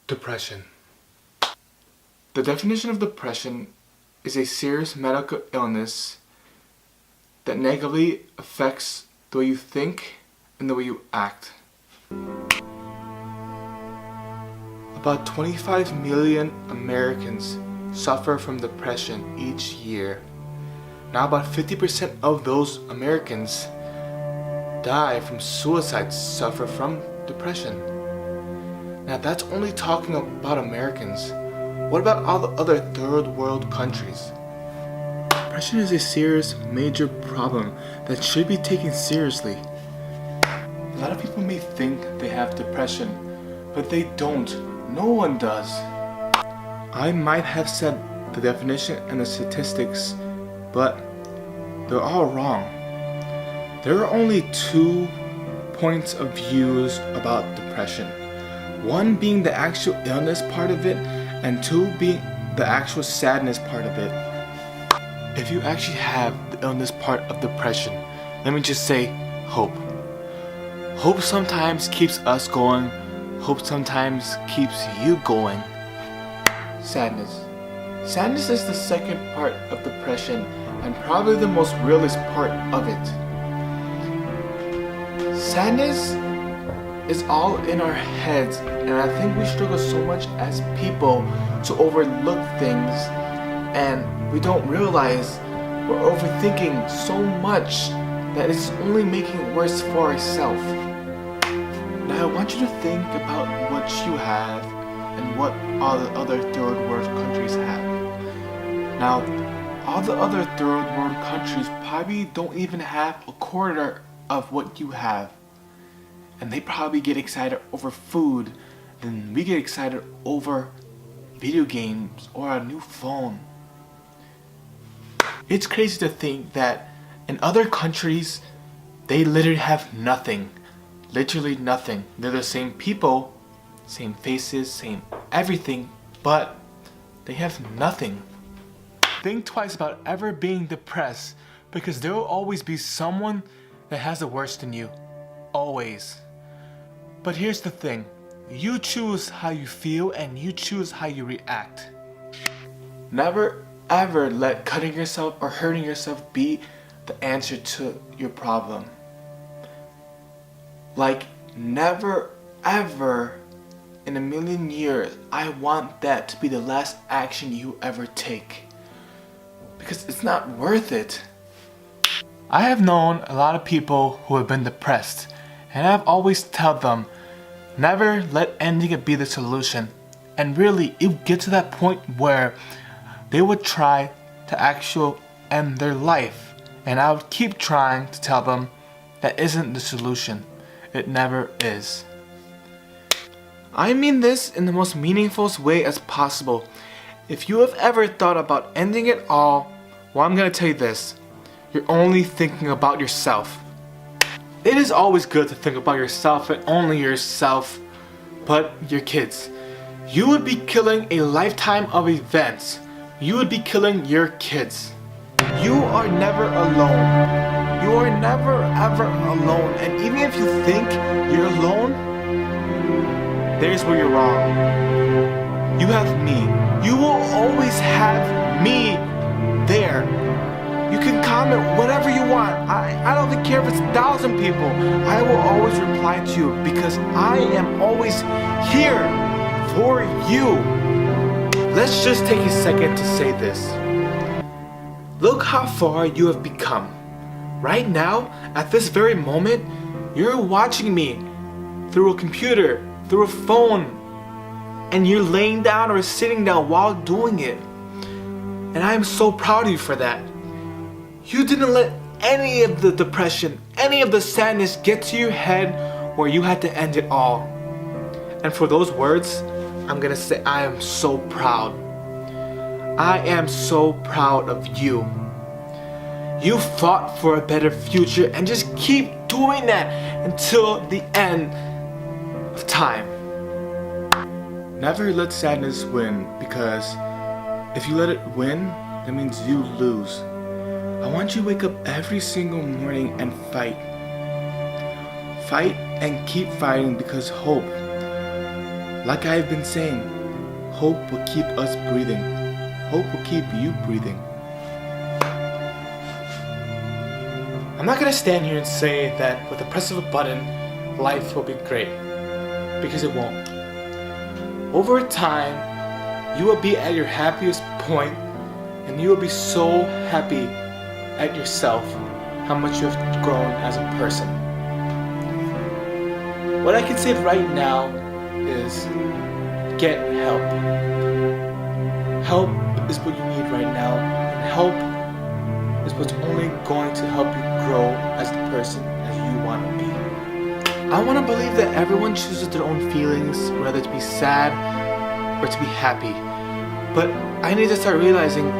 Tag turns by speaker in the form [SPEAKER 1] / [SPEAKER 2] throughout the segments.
[SPEAKER 1] Depression. The definition of depression is a serious medical illness that negatively affects the way you think and the way you act. About 25 million Americans suffer from depression each year. Now about 50% of those Americans die from suicide suffer from depression. Now that's only talking about Americans. What about all the other third world countries? Depression is a serious, major problem that should be taken seriously. A lot of people may think they have depression, but they don't. No one does. I might have said the definition and the statistics, but they're all wrong. There are only two points of views about depression. One being the actual illness part of it, and two being the actual sadness part of it. If you actually have the illness part of depression, let me just say hope. Hope sometimes keeps us going. Hope sometimes keeps you going. Sadness. Sadness is the second part of depression and probably the most realist part of it. Sadness is all in our heads, and I think we struggle so much as people to overlook things, and we don't realize we're overthinking so much that it's only making it worse for ourselves. Now I want you to think about what you have and what all the other third world countries have. Now, all the other third world countries probably don't even have a quarter of what you have. And they probably get excited over food than we get excited over video games or a new phone. It's crazy to think that in other countries, they literally have nothing. Literally nothing. They're the same people, same faces, same everything, but they have nothing. Think twice about ever being depressed, because there will always be someone that has it worse than you. Always. But here's the thing, you choose how you feel and you choose how you react. Never ever let cutting yourself or hurting yourself be the answer to your problem. Like, never ever in a million years, I want that to be the last action you ever take. Because it's not worth it. I have known a lot of people who have been depressed, and I've always told them, never let ending it be the solution. And really, it would get to that point where they would try to actually end their life. And I would keep trying to tell them that isn't the solution. It never is. I mean this in the most meaningful way as possible. If you have ever thought about ending it all, well, I'm gonna tell you this. You're only thinking about yourself. It is always good to think about yourself and only yourself, but your kids. You would be killing a lifetime of events. You would be killing your kids. You are never alone. You are never ever alone. And even if you think you're alone, there's where you're wrong. You have me. You will always have me there. You can comment whatever you want. I don't even care if it's 1,000 people. I will always reply to you because I am always here for you. Let's just take a second to say this. Look how far you have become. Right now, at this very moment, you're watching me through a computer, through a phone, and you're laying down or sitting down while doing it. And I am so proud of you for that. You didn't let any of the depression, any of the sadness get to your head where you had to end it all. And for those words, I'm gonna say I am so proud. I am so proud of you. You fought for a better future and just keep doing that until the end of time. Never let sadness win, because if you let it win, that means you lose. I want you to wake up every single morning and fight. Fight and keep fighting, because hope Like I've been saying, hope will keep us breathing. Hope will keep you breathing. I'm not gonna stand here and say that with the press of a button, life will be great. Because it won't. Over time, you will be at your happiest point, and you will be so happy at yourself, how much you have grown as a person. What I can say right now is get help. Help is what you need right now, and help is what's only going to help you grow as the person as you want to be. I want to believe that everyone chooses their own feelings, whether to be sad or to be happy. But I need to start realizing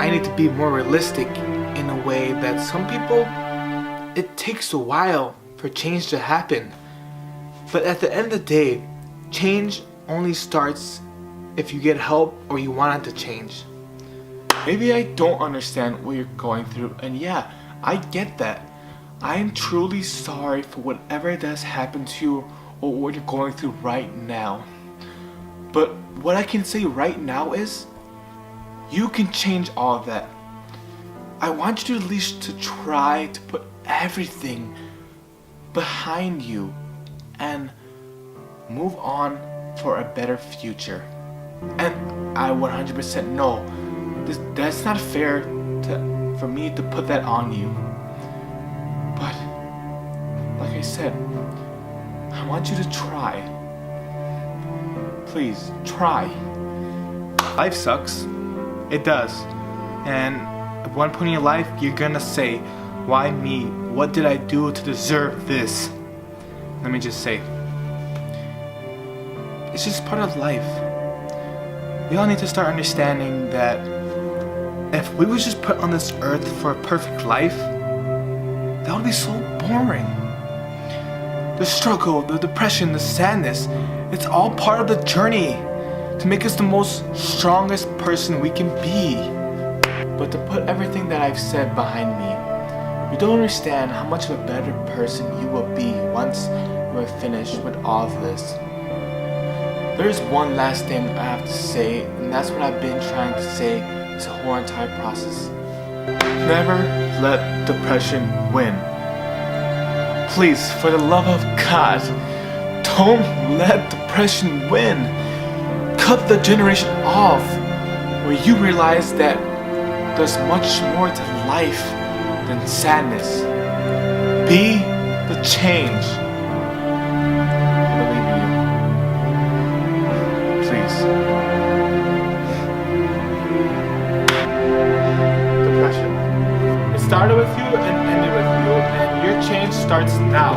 [SPEAKER 1] I need to be more realistic in a way that some people, it takes a while for change to happen. But at the end of the day, change only starts if you get help or you want it to change. Maybe I don't understand what you're going through, and yeah, I get that. I am truly sorry for whatever that's happened to you or what you're going through right now. But what I can say right now is, you can change all of that. I want you to at least to try to put everything behind you and move on for a better future. And I 100% know that's not fair for me to put that on you. But like I said, I want you to try. Please, try. Life sucks. It does. And at one point in your life, you're gonna say, why me? What did I do to deserve this? Let me just say, it's just part of life. We all need to start understanding that if we was just put on this earth for a perfect life, that would be so boring. The struggle, the depression, the sadness, it's all part of the journey to make us the most strongest person we can be. But to put everything that I've said behind me, you don't understand how much of a better person you will be once you are finished with all of this. There's one last thing I have to say, and that's what I've been trying to say this whole entire process. Never let depression win. Please, for the love of God, don't let depression win. Cut the generation off where you realize that there's much more to life than sadness. Be the change. I believe in you. Please. Depression. It started with you and ended with you, and your change starts now.